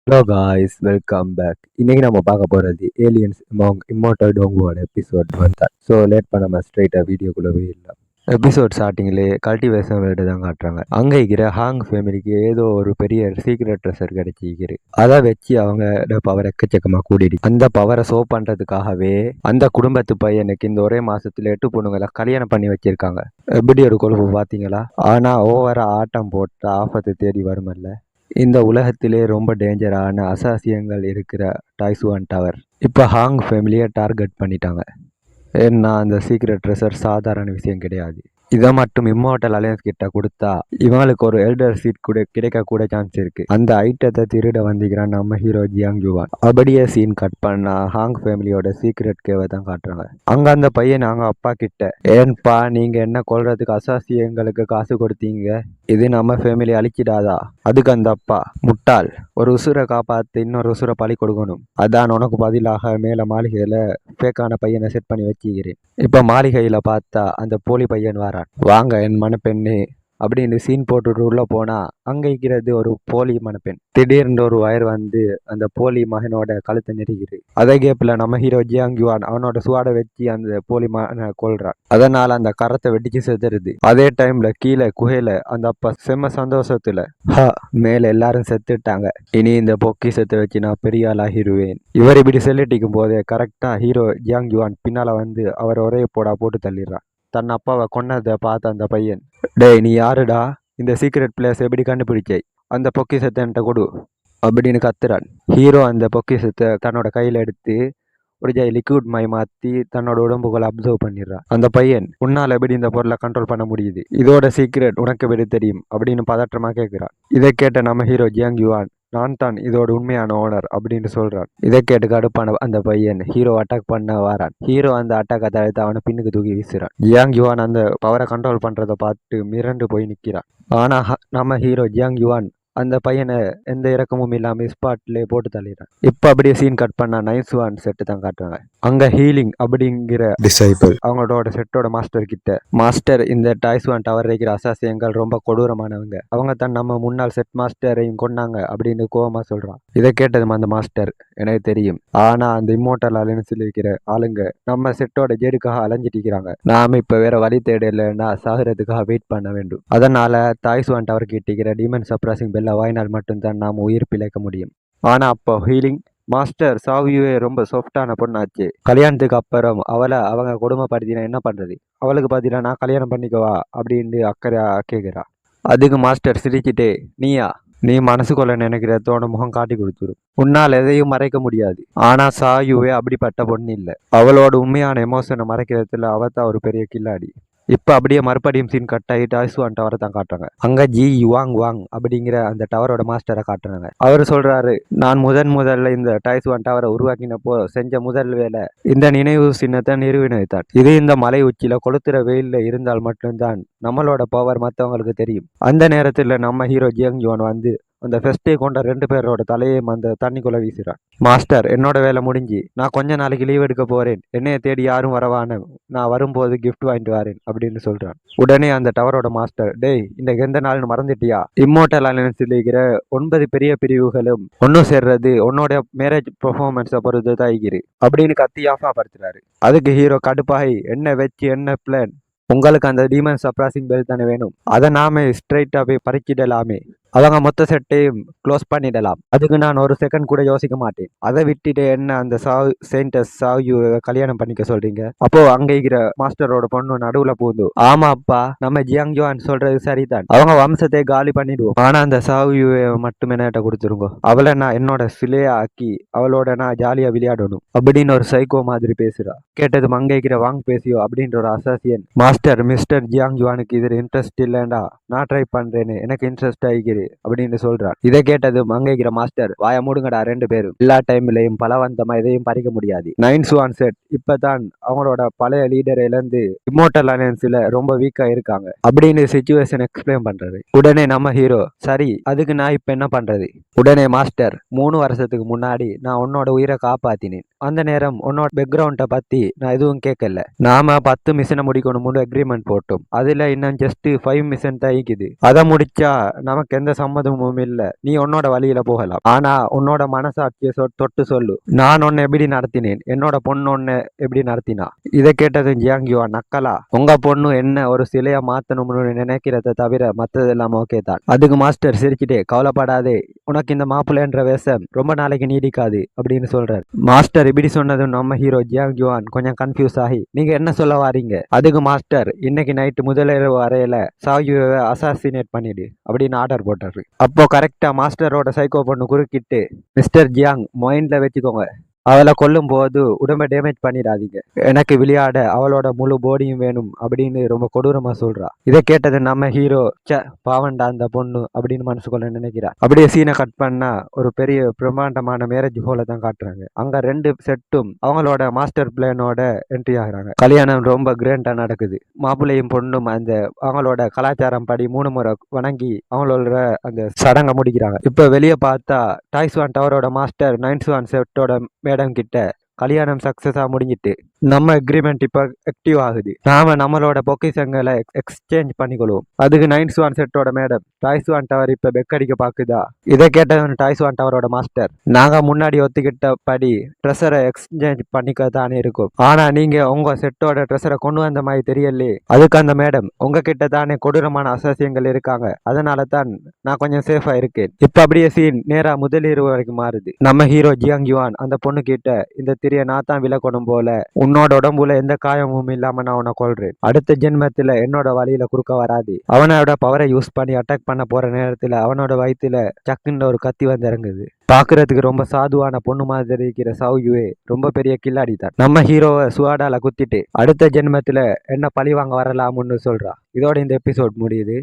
Hello guys, welcome back. இன்னைக்கு நம்ம பார்க்க போகிறது ஏலியன்ஸ் அமாங் இம்மோர்டல் டோங்குவோட எபிசோட் 1 தான். ஸோ லேட் பண்ணாம ஸ்ட்ரைட்டாக வீடியோக்குள்ளே போயிடலாம். எபிசோட் ஸ்டார்டிங்லேயே கல்டிவேஷன் வேர்ல்டு தான் காட்டுறாங்க. அங்கே இருக்கிற ஹாங் ஃபேமிலிக்கு ஏதோ ஒரு பெரிய சீக்ரெட் ட்ரெஷர் கிடைச்சிருக்கு. அதை வச்சு அவங்க பவர் எக்கச்சக்கமாக கூடிடுச்சு. அந்த பவரை ஷோ பண்ணுறதுக்காகவே அந்த குடும்பத்து பையனுக்கு இந்த ஒரே மாசத்துல 8 பொண்ணுங்களை கல்யாணம் பண்ணி வச்சிருக்காங்க. எப்படி ஒரு கொழுப்பு பார்த்தீங்களா? ஆனால் ஓவரா ஆட்டம் போட்டு ஆபத்து தேடி வருமல்ல. இந்த உலகத்திலே ரொம்ப டேஞ்சரான அசாசியங்கள் இருக்கிற டாய்சுவான் டவர் இப்போ ஹாங் ஃபேமிலியை டார்கெட் பண்ணிட்டாங்க. ஏன்னா அந்த சீக்ரெட் ட்ரெஷர் சாதாரண விஷயம் கிடையாது. இதை மட்டும் இம்மோர்டல் அலையன்ஸ் கிட்ட கொடுத்தா இவங்களுக்கு ஒரு எல்டர் சீட் கூட கிடைக்க கூட சான்ஸ் இருக்கு. அந்த ஐட்டத்தை திருட வந்திக்கிறான் நம்ம ஹீரோ ஜியாங் யுவான். அப்படியே சீன் கட் பண்ணா ஹாங் ஃபேமிலியோட சீக்ரெட் கேவை தான் காட்டுறாங்க. அங்க அந்த பையன் அவங்க அப்பா கிட்ட, ஏன்பா நீங்க என்ன கொல்றதுக்கு அசாசியங்களுக்கு காசு கொடுத்தீங்க? இது நம்ம ஃபேமிலி அழிச்சிடாதா? அதுக்கு அந்த அப்பா, முட்டாள், ஒரு உசுரை காப்பாத்து இன்னொரு உசுரை பழி கொடுக்கணும். அதான் உனக்கு பதிலாக மேல மாளிகையில ஃபேக்கான பையனை செட் பண்ணி வச்சுக்கிறேன். இப்ப மாளிகையில பார்த்தா அந்த போலி பையன் வாரான். வாங்க என் மணப்பெண்ணே அப்படின்னு சீன் போட்டுட்டு உள்ள போனா அங்க இருக்கிறது ஒரு போலி மணப்பெண். திடீர்னு ஒரு வயர் வந்து அந்த போலி மகனோட கழுத்தை நெருகிது. அதே கேப்ல நம்ம ஹீரோ ஜியாங் யுவான் அவனோட சுவாடை வச்சு அந்த போலி மகனை கொல்றான். அதனால அந்த கரத்தை வெடிச்சு செத்துருது. அதே டைம்ல கீழே குகையில அந்த அப்பா செம்ம சந்தோஷத்துல, மேல எல்லாரும் செத்துட்டாங்க, இனி இந்த பொக்கிஷத்தை வச்சு நான் பெரிய ஆளாகிருவேன். இவர் இப்படி செல்லிட்டிக்கும் போதே கரெக்டா ஹீரோ ஜியாங் யுவான் பின்னால வந்து அவர் ஒரே போடா போட்டு தள்ளிடுறான். தன் அப்பாவை கொன்னதை பார்த்த அந்த பையன், டேய் நீ யாருடா? இந்த சீக்ரெட் பிளேஸ் எப்படி கண்டுபிடிச்சை? அந்த பொக்கிஷத்தை என்கிட்ட கொடு அப்படின்னு கத்துறான். ஹீரோ அந்த பொக்கிஷத்தை தன்னோட கையில எடுத்து ஒரு லிக்விட் மை மாத்தி தன்னோட உடம்புகளை அப்சர்வ் பண்ணிடுறான். அந்த பையன், உன்னால எப்படி இந்த பொருளை கண்ட்ரோல் பண்ண முடியுது? இதோட சீக்ரெட் உனக்கு எப்படி தெரியும் அப்படின்னு பதற்றமா கேட்கிறான். இதை கேட்ட நம்ம ஹீரோ ஜியாங் யுவான், நான் தான் இதோட உண்மையான ஓனர் அப்படின்னு சொல்றான். இதை கேட்டு கடுப்பான அந்த பையன் ஹீரோ அட்டாக் பண்ண வாரான். ஹீரோ அந்த அட்டாக்கை தடுத்து அவனை பின்னுக்கு தூக்கி வீசுறான். ஜியாங் யுவான் அந்த பவரை கண்ட்ரோல் பண்றதை பார்த்து மிரண்டு போய் நிக்கிறான். ஆனா நம்ம ஹீரோ ஜியாங் யுவான் அந்த பையனை எந்த இறக்கமும் இல்லாம ஸ்பாட்லேயே போட்டு தள்ளிடுறான். இப்ப அப்படியே சீன் கட் பண்ணா நைஸ்வான் செட்டு தான் காட்டுறாங்க. அங்க ஹீலிங் அப்படிங்கிற டிசைபிள் அவங்களோட செட்டோட மாஸ்டர் கிட்ட, மாஸ்டர் இந்த டாய்ஸ்வான் டவர் இருக்கிற அசாசியங்கள் ரொம்ப கொடூரமானவங்க, அவங்க தான் நம்ம முன்னாள் செட் மாஸ்டரையும் கொண்டாங்க அப்படின்னு கோவமா சொல்றான். இதை கேட்டதும் அந்த மாஸ்டர், எனக்கு தெரியும், ஆனா அந்த இம்மோர்டல் அலையன்ஸ்ல இருக்கிற ஆளுங்க நம்ம செட்டோட ஜேடுக்காக அலைஞ்சிட்டு இருக்கிறாங்க. நாம இப்ப வேற வழி தேடலைன்னா சாகிறதுக்காக வெயிட் பண்ண வேண்டும். அதனால டாய்ஸ்வான் டவர் கிட்டிக்கிற டீமன் சப்ராசிங் பெல்ல வாயினால் மட்டும்தான் நாம் உயிர் பிழைக்க முடியும். ஆனா அப்போ ஹீலிங், மாஸ்டர் சாவியுவே ரொம்ப சாஃப்டான பொண்ணாச்சு, கல்யாணத்துக்கு அப்புறம் அவளை அவங்க கொடுமைப்படுத்தினா என்ன பண்றது? அவளுக்கு பதிலா நான் கல்யாணம் பண்ணிக்கவா அப்படின்னு அக்கறை கேட்கிறா. அதுக்கு மாஸ்டர் சிரிச்சுட்டே, நீயா? நீ மனசுக்குள்ள நினைக்கிறதோட முகம் காட்டி கொடுத்துரும். உன்னால் எதையும் மறைக்க முடியாது. ஆனா சாயுவே அப்படிப்பட்ட பொண்ணு இல்லை. அவளோட உண்மையான எமோஷனை மறைக்கிறதுல அவதான் ஒரு பெரிய கில்லாடி. இப்ப அப்படியே மறுபடியும் சீன் கட் ஆகி டாய்ஸ்வான் டவரை தான் காட்டுறாங்க. அங்க ஜி யுவாங் வாங் அப்படிங்கிற அந்த டவரோட மாஸ்டரை காட்டுறாங்க. அவர் சொல்றாரு, நான் முதல்ல இந்த டாய்ஸ்வான் டவரை உருவாக்கினப்போ செஞ்ச முதல் வேலை இந்த நினைவு சின்னத்தை நிறுவினதான். இது இந்த மலை உச்சியில கொளுத்துற வெயில்ல இருந்தால் மட்டும்தான் நம்மளோட பவர் மற்றவங்களுக்கு தெரியும். அந்த நேரத்துல நம்ம ஹீரோ ஜியாங் யுவான் வந்து அந்த ஃபெஸ்டே கொண்ட 2 பேரோட தலையையும் அந்த தண்ணிக்குள்ள வீசுறான். மாஸ்டர், என்னோட வேலை முடிஞ்சு நான் கொஞ்ச நாளைக்கு லீவ் எடுக்க போறேன், என்னைய தேடி யாரும் வரவான, நான் வரும்போது கிஃப்ட் வாங்கிட்டு வரேன் அப்படின்னு சொல்றான். உடனே அந்த டவரோட மாஸ்டர், டேய் இந்த எந்த நாள்னு மறந்துட்டியா? இம்மோர்டல் அலையன்ஸ்ல இருக்கிற 9 பெரிய பிரிவுகளும் ஒன்னும் சேர்றது உன்னோட மேரேஜ் பெர்ஃபார்மன்ஸை பொறுத்து தான் அப்படின்னு கத்தி ஆஃபா படுத்துறாரு. அதுக்கு ஹீரோ கடுப்பாகி, என்ன வச்சு என்ன பிளான்? உங்களுக்கு அந்த டீமன் சப்ராசிங் பெல் தானே வேணும், அதை நாம ஸ்ட்ரைட்டா போய் பறிச்சிடலாமே, அவங்க மொத்த செட்டையும் க்ளோஸ் பண்ணிடலாம். அதுக்கு நான் ஒரு செகண்ட் கூட யோசிக்க மாட்டேன். அதை விட்டுட்டு என்ன அந்த சாவு கல்யாணம் பண்ணிக்க சொல்றீங்க? அப்போ அங்க இருக்கிற மாஸ்டரோட பொண்ணு நடுவுல பூந்து, ஆமா அப்பா, நம்ம ஜியாங் யுவான் சொல்றது சரிதான், அவங்க வம்சத்தை காலி பண்ணிடுவோம், ஆனா அந்த சாவியை மட்டுமே என்கிட்ட கொடுத்துருங்க, அவளை நான் என்னோட சிலையா ஆக்கி அவளோட நான் ஜாலியா விளையாடணும் அப்படின்னு ஒரு சைக்கோ மாதிரி பேசுறா. கேட்டது மங்கைக்கிற வாங் பேசியோ அப்படின்ற ஒரு அசாசியன், மாஸ்டர் மிஸ்டர் ஜியாங் யுவானுக்கு இதுல இன்ட்ரெஸ்ட் இல்லைண்டா, நான் ட்ரை பண்றேன்னு, எனக்கு இன்ட்ரெஸ்ட் ஆகிக்கிறேன் அப்படின்னு சொல்றான். இதை கேட்டது மங்கைக்கிற மாஸ்டர், வாய மூடுங்கடா 2 பேரும், எல்லா டைம்லயும் பலவந்தமா எதையும் பறிக்க முடியாது. நைன்ஸ்வான் செட் இப்பதான் அவங்களோட பழைய லீடரை இழந்து இம்மோர்டல் அலையன்ஸ்ல ரொம்ப வீக்கா இருக்காங்க அப்படின்னு சிச்சுவேஷன் எக்ஸ்பிளைன் பண்றாரு. உடனே நம்ம ஹீரோ, சரி அதுக்கு நான் இப்ப என்ன பண்றது? உடனே மாஸ்டர், 3 வருஷத்துக்கு முன்னாடி நான் உன்னோட உயிரை காப்பாத்தினேன், அந்த நேரம் உன்னோட பேக்ரவுண்டை பத்தி நான் எதுவும் கேட்கல, நாம 10 மிஷனை முடிக்கணும் அக்ரிமெண்ட் போட்டோம், அதுல இன்னும் ஜஸ்ட் 5 மிஷன் தான் இருக்குது, அதை முடிச்சா நமக்கு எந்த சம்மதமும் இல்ல. நீ உன்னோட வழியில போகலாம். ஆனா உன்னோட மனசாட்சியை தொட்டு சொல்லு. நான் உன்னை எப்படி நடத்தினேன், என்னோட பொண்ணு உன்னை எப்படி நடத்தினா? இதை கேட்டதும் ஜியாங் யுவான் நக்கலா, உங்க பொண்ணு என்ன ஒரு சிலையா மாத்தணும்னு நினைக்கிறத தவிர மத்ததெல்லாம் ஓகே தான். அதுக்கு மாஸ்டர் சிரிச்சுட்டே, கவலைப்படாதே, உனக்கு இந்த மாப்பிள்ளைன்ற வேஷம் ரொம்ப நாளைக்கு நீடிக்காது அப்படின்னு சொல்றாரு. மாஸ்டர் இப்படி சொன்னதும் நம்ம ஹீரோ ஜியாங் யுவான் கொஞ்சம் கன்ஃபியூஸ் ஆகி, நீங்க என்ன சொல்ல வாரீங்க? அதுக்கு மாஸ்டர், இன்னைக்கு நைட்டு முதலிரவு வரையில சாயுவை அசாசினேட் பண்ணிடு அப்படின்னு ஆர்டர் போட்டாரு. அப்போ கரெக்டா மாஸ்டரோட சைக்கோ பொண்ணு குறுக்கிட்டு, மிஸ்டர் ஜியாங் மைண்ட்ல வச்சுக்கோங்க, அவளை கொல்லும் போது உடம்பை டேமேஜ் பண்ணிடாதீங்க, எனக்கு விளையாட அவளோட முழு போடியும் வேணும் அப்படின்னு ரொம்ப கொடூரமா சொல்றா. இதை கேட்டது நம்ம ஹீரோ, பாவண்டா அந்த பொண்ணு அப்படின்னு மனசுக்குள்ள நினைக்கிறா. அப்படியே சீனை கட் பண்ணா ஒரு பெரிய பிரம்மாண்டமான மேரேஜ் ஹாலை தான் காட்டுறாங்க. அங்க 2 செட்டும் அவங்களோட மாஸ்டர் பிளானோட என்ட்ரி ஆகுறாங்க. கல்யாணம் ரொம்ப கிராண்டா நடக்குது. மாப்பிள்ளையும் பொண்ணும் அந்த அவங்களோட கலாச்சாரம் படி 3 முறை வணங்கி அவங்களோட அந்த சடங்கை முடிக்கிறாங்க. இப்ப வெளியே பார்த்தா டாய்ஸ்வான் டவரோட மாஸ்டர் 9 செட்டோட மேடம் கிட்ட கல்யாணம் சக்சஸா முடிஞ்சிட்டு நம்ம அக்ரிமெண்ட் இப்ப ஆக்டிவ் ஆகுது, நாம நம்மளோட பொக்கிஷங்களை எக்ஸ்சேஞ்ச் பண்ணிக்கொள்வோம். அதுக்கு 9 செட்டோட மேடம், டாய்ஸ்வான் டவர் இப்ப பெக்கடிக்க பாக்குதா? இதை கேட்டவன் டாய்ஸ்வான் டவரோட மாஸ்டர், நாங்க முன்னாடி ஒத்துக்கிட்ட படி ட்ரெஸரை எக்ஸ்சேஞ்ச் பண்ணிக்க தானே இருக்கும், ஆனா நீங்க உங்க செட்டோட ட்ரெஸரை கொண்டு வந்த மாதிரி தெரியலையே. அதுக்கு அந்த மேடம், உங்ககிட்ட தானே கொடூரமான அசாசியங்கள் இருக்காங்க, அதனால தான் நான் கொஞ்சம் சேஃபா இருக்கேன். இப்ப அப்படியே சீன் நேரா முதலிரவு வரைக்கும் மாறுது. நம்ம ஹீரோ ஜியாங் யுவான் அந்த பொண்ணு கிட்ட, இந்த திரிய நான் தான் விலக்கணும் போல, உன்னோட உடம்புல எந்த காயமும் இல்லாம நான் உன்னை கொல்றேன், அடுத்த ஜென்மத்துல என்னோட வழியில குறுக்க வராது. அவனோட பவரை யூஸ் பண்ணி அட்டாக் பண்ண போற நேரத்துல அவனோட வயிற்றுல சக்குன்னு ஒரு கத்தி வந்து இறங்குது. பாக்குறதுக்கு ரொம்ப சாதுவான பொண்ணு மாதிரி இருக்கிற சாயுவே ரொம்ப பெரிய கில்லாடி தான். நம்ம ஹீரோவை சுவாடால குத்திட்டு அடுத்த ஜென்மத்துல என்ன பழி வாங்க வரலாம்னு சொல்றா. இதோட இந்த எபிசோட் முடியுது.